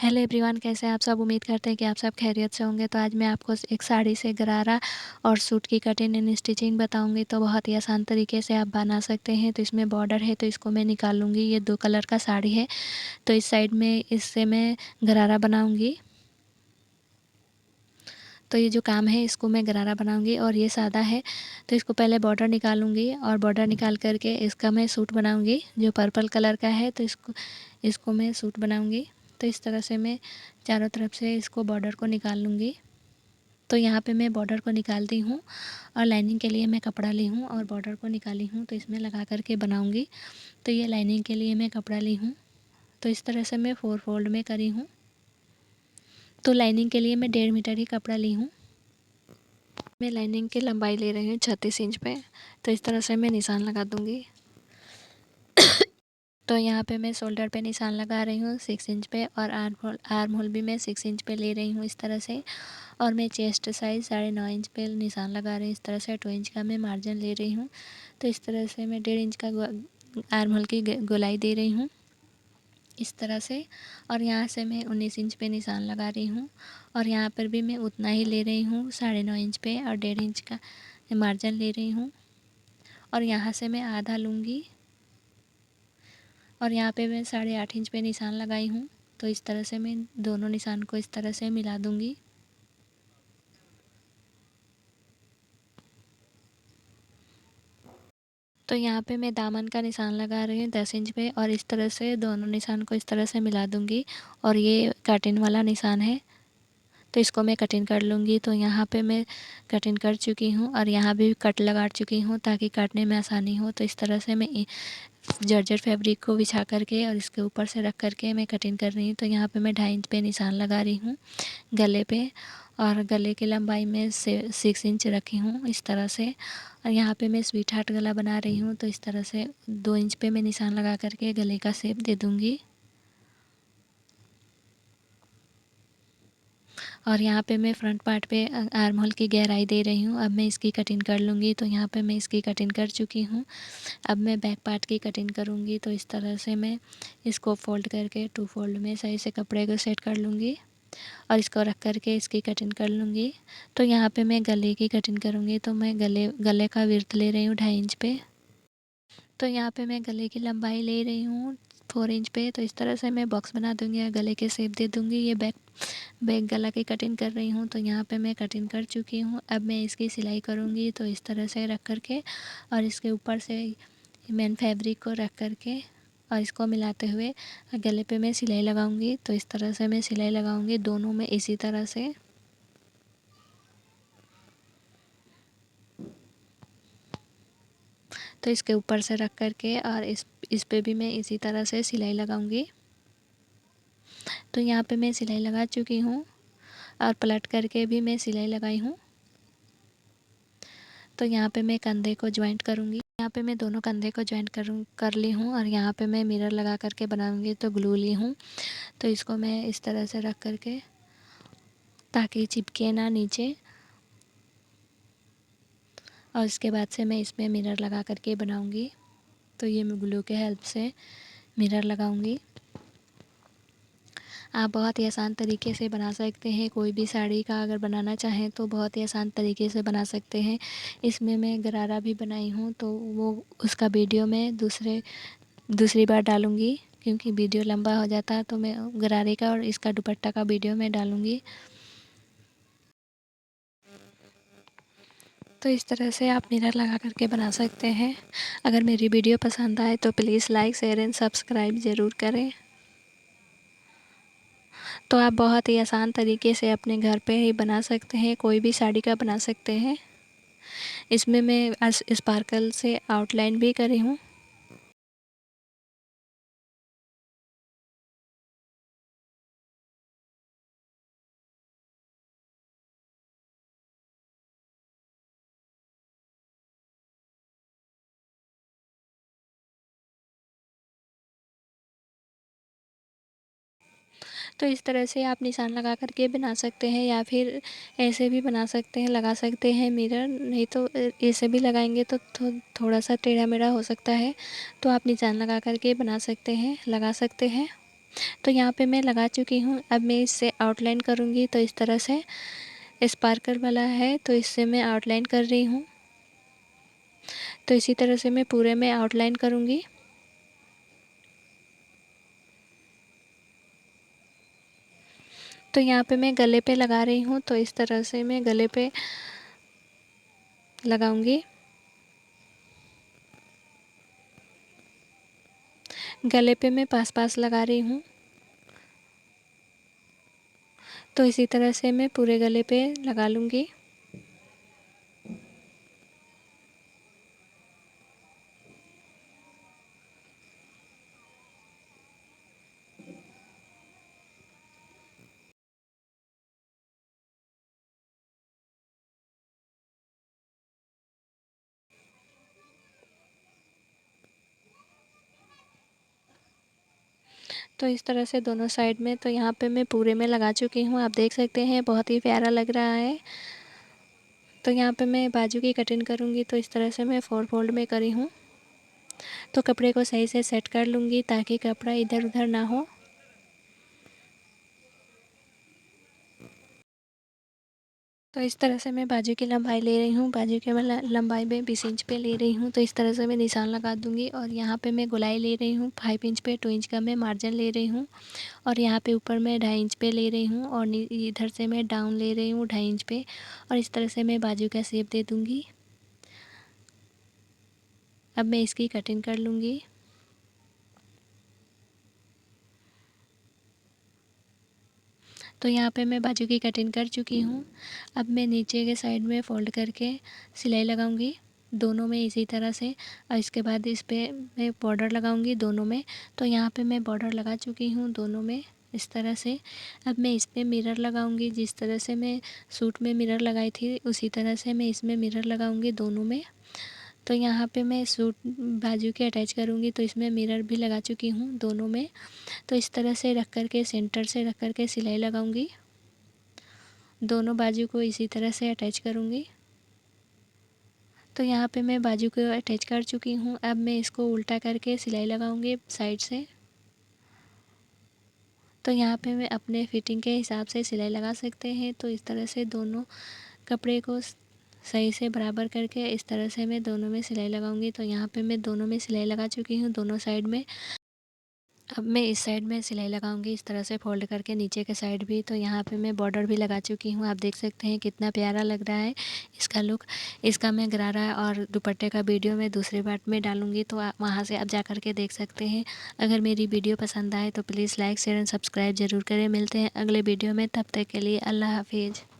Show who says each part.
Speaker 1: Hello everyone, कैसे हैं आप सब। उम्मीद करते हैं कि आप सब खैरियत से होंगे। तो आज मैं आपको एक साड़ी से गरारा और सूट की कटिंग एंड स्टिचिंग बताऊंगी। तो बहुत ही आसान तरीके से आप बना सकते हैं। तो इसमें बॉर्डर है तो इसको मैं निकाल लूँगी। ये 2 कलर का साड़ी है तो इस साइड में इससे मैं गरारा बनाऊँगी। तो ये जो काम है इसको मैं गरारा बनाऊँगी और ये सादा है तो इसको पहले बॉर्डर निकालूँगी और बॉर्डर निकाल करके इसका मैं सूट बनाऊँगी जो पर्पल कलर का है। तो इसको मैं सूट बनाऊँगी। तो इस तरह से मैं चारों तरफ से इसको बॉर्डर को निकाल लूँगी। तो यहाँ पे मैं बॉर्डर को निकालती हूँ और लाइनिंग के लिए मैं कपड़ा ली हूँ और बॉर्डर को निकाली हूँ तो इसमें लगा करके बनाऊँगी। तो ये लाइनिंग के लिए मैं कपड़ा ली हूँ। तो इस तरह से मैं 4 फोल्ड में करी हूँ। तो लाइनिंग के लिए मैं 1.5 मीटर ही कपड़ा ली हूँ। मैं लाइनिंग की लंबाई ले रही हूँ 36 इंच पे। तो इस तरह से मैं निशान लगा दूँगी। तो यहाँ पे मैं शोल्डर पे निशान लगा रही हूँ 6 इंच पे और आर्म होल भी मैं 6 इंच पे ले रही हूँ इस तरह से। और मैं चेस्ट साइज़ 9.5 इंच पे निशान लगा रही हूँ इस तरह से। 2 इंच का मैं मार्जिन ले रही हूँ। तो इस तरह से मैं 1.5 इंच का आर्म होल की गोलाई दे रही हूँ इस तरह से। और यहाँ से मैं 19 इंच पे निशान लगा रही हूँ और यहाँ पर भी मैं उतना ही ले रही हूँ 9.5 इंच पे और 1.5 इंच का मार्जिन ले रही हूँ। और यहाँ से मैं आधा लूँगी और यहाँ पे मैं 8.5 इंच पे निशान लगाई हूँ। तो इस तरह से मैं दोनों निशान को इस तरह से मिला दूँगी। तो यहाँ पे मैं दामन का निशान लगा रही हूँ 10 इंच पे और इस तरह से दोनों निशान को इस तरह से मिला दूँगी। और ये कटिंग वाला निशान है तो इसको मैं कटिंग कर लूँगी। तो यहाँ पे मैं कटिंग कर चुकी हूँ और यहाँ भी कट लगा चुकी हूँ ताकि काटने में आसानी हो। तो इस तरह से मैं जर्जर फैब्रिक को बिछा करके और इसके ऊपर से रख करके मैं कटिंग कर रही हूँ। तो यहाँ पे मैं 2.5 इंच पे निशान लगा रही हूँ गले पे और गले की लंबाई में 6 इंच रखी हूँ इस तरह से। और यहाँ पे मैं स्वीट हार्ट गला बना रही हूँ तो इस तरह से 2 इंच पे मैं निशान लगा करके गले का शेप दे दूँगी। और यहाँ पे मैं फ्रंट पार्ट पे आर्म होल की गहराई दे रही हूँ। अब मैं इसकी कटिंग कर लूँगी। तो यहाँ पे मैं इसकी कटिंग कर चुकी हूँ। अब मैं बैक पार्ट की कटिंग करूँगी। तो इस तरह से मैं इसको फोल्ड करके 2 फोल्ड में सही से कपड़े को सेट कर लूँगी और इसको रख करके इसकी कटिंग कर लूँगी। तो यहाँ पे मैं गले की कटिंग करूँगी। तो मैं गले का विड्थ ले रही हूँ 2.5 इंच पे। तो यहाँ पे मैं गले की लंबाई ले रही हूँ 4 इंच पे। तो इस तरह से मैं बॉक्स बना दूँगी और गले के शेप दे दूँगी। ये बैक गला की कटिंग कर रही हूँ। तो यहाँ पे मैं कटिंग कर चुकी हूँ। अब मैं इसकी सिलाई करूँगी। तो इस तरह से रख करके और इसके ऊपर से मेन फैब्रिक को रख करके और इसको मिलाते हुए गले पे मैं सिलाई लगाऊंगी। तो इस तरह से मैं सिलाई लगाऊंगी दोनों में इसी तरह से। तो इसके ऊपर से रख करके और इस पे भी मैं इसी तरह से सिलाई लगाऊंगी। तो यहाँ पे मैं सिलाई लगा चुकी हूँ और पलट करके भी मैं सिलाई लगाई हूँ। तो यहाँ पे मैं कंधे को ज्वाइंट करूँगी। यहाँ पे मैं दोनों कंधे को ज्वाइंट कर ली हूँ और यहाँ पे मैं मिरर लगा करके बनाऊँगी। तो ग्लू ली हूँ। तो इसको मैं इस तरह से रख करके ताकि चिपके ना नीचे। और इसके बाद से मैं इसमें मिरर लगा करके बनाऊँगी। तो ये मैं ग्लू के हेल्प से मिरर लगाऊँगी। आप बहुत ही आसान तरीके से बना सकते हैं। कोई भी साड़ी का अगर बनाना चाहें तो बहुत ही आसान तरीके से बना सकते हैं। इसमें मैं गरारा भी बनाई हूँ तो वो उसका वीडियो मैं दूसरी बार डालूँगी क्योंकि वीडियो लंबा हो जाता है। तो मैं गरारे का और इसका दुपट्टा का वीडियो मैं डालूँगी। तो इस तरह से आप मिरर लगा करके बना सकते हैं। अगर मेरी वीडियो पसंद आए तो please like share and subscribe ज़रूर करें। तो आप बहुत ही आसान तरीके से अपने घर पे ही बना सकते हैं। कोई भी साड़ी का बना सकते हैं। इसमें मैं स्पार्कल से आउटलाइन भी करी हूँ। तो इस तरह से आप निशान लगा करके बना सकते हैं या फिर ऐसे भी बना सकते हैं, लगा सकते हैं मिरर। नहीं तो ऐसे भी लगाएंगे तो थोड़ा सा टेढ़ा मेढ़ा हो सकता है। तो आप निशान लगा करके बना सकते हैं, लगा सकते हैं। तो यहाँ पे मैं लगा चुकी हूँ। अब मैं इससे आउटलाइन करूँगी, तो इस तरह से स्पार्कल वाला है तो इससे मैं आउटलाइन कर रही हूँ। तो इसी तरह से मैं पूरे में आउटलाइन करूँगी। तो यहाँ पे मैं गले पे लगा रही हूँ, तो इस तरह से मैं गले पे लगाऊंगी। गले पे मैं पास पास लगा रही हूँ। तो इसी तरह से मैं पूरे गले पे लगा लूँगी। तो इस तरह से दोनों साइड में, तो यहाँ पे मैं पूरे में लगा चुकी हूँ। आप देख सकते हैं बहुत ही प्यारा लग रहा है। तो यहाँ पे मैं बाजू की कटिंग करूँगी, तो इस तरह से मैं 4 फोल्ड में करी हूँ। तो कपड़े को सही से सेट कर लूँगी ताकि कपड़ा इधर उधर ना हो। तो इस तरह से मैं बाजू की लंबाई ले रही हूँ। बाजू की मैं लंबाई में 20 इंच पे ले रही हूँ। तो इस तरह से मैं निशान लगा दूँगी और यहाँ पे मैं गोलाई ले रही हूँ 5 इंच पे। 2 इंच का मैं मार्जिन ले रही हूँ और यहाँ पे ऊपर मैं 2.5 इंच पे ले रही हूँ और इधर से मैं डाउन ले रही हूँ 2.5 इंच पे। और इस तरह से मैं बाजू का शेप दे दूँगी। अब मैं इसकी कटिंग कर लूँगी। तो यहाँ पे मैं बाजू की कटिंग कर चुकी हूँ। अब मैं नीचे के साइड में फ़ोल्ड करके सिलाई लगाऊंगी दोनों में इसी तरह से। और इसके बाद इस पे मैं बॉर्डर लगाऊंगी दोनों में। तो यहाँ पे मैं बॉर्डर लगा चुकी हूँ दोनों में इस तरह से। अब मैं इस पे मिरर लगाऊंगी। जिस तरह से मैं सूट में मिरर लगाई थी उसी तरह से मैं इसमें मिरर लगाऊंगी दोनों में। तो यहाँ पे मैं सूट बाजू के अटैच करूँगी, तो इसमें मिरर भी लगा चुकी हूँ दोनों में। तो इस तरह से रख कर के सेंटर से रख कर के सिलाई लगाऊंगी। दोनों बाजू को इसी तरह से अटैच करूँगी। तो यहाँ पे मैं बाजू को अटैच कर चुकी हूँ। अब मैं इसको उल्टा करके सिलाई लगाऊंगी साइड से। तो यहाँ पे मैं अपने फिटिंग के हिसाब से सिलाई लगा सकते हैं। तो इस तरह से दोनों कपड़े को सही से बराबर करके इस तरह से मैं दोनों में सिलाई लगाऊंगी। तो यहाँ पे मैं दोनों में सिलाई लगा चुकी हूँ दोनों साइड में। अब मैं इस साइड में सिलाई लगाऊंगी इस तरह से फ़ोल्ड करके नीचे के साइड भी। तो यहाँ पे मैं बॉर्डर भी लगा चुकी हूँ। आप देख सकते हैं कितना प्यारा लग रहा है इसका लुक। इसका मैं गरारा और दुपट्टे का वीडियो मैं दूसरे पार्ट में डालूँगी, तो आप वहाँ से आप जा कर के देख सकते हैं। अगर मेरी वीडियो पसंद आए तो please like share and subscribe ज़रूर करें। मिलते हैं अगले वीडियो में, तब तक के लिए अल्लाह हाफिज़।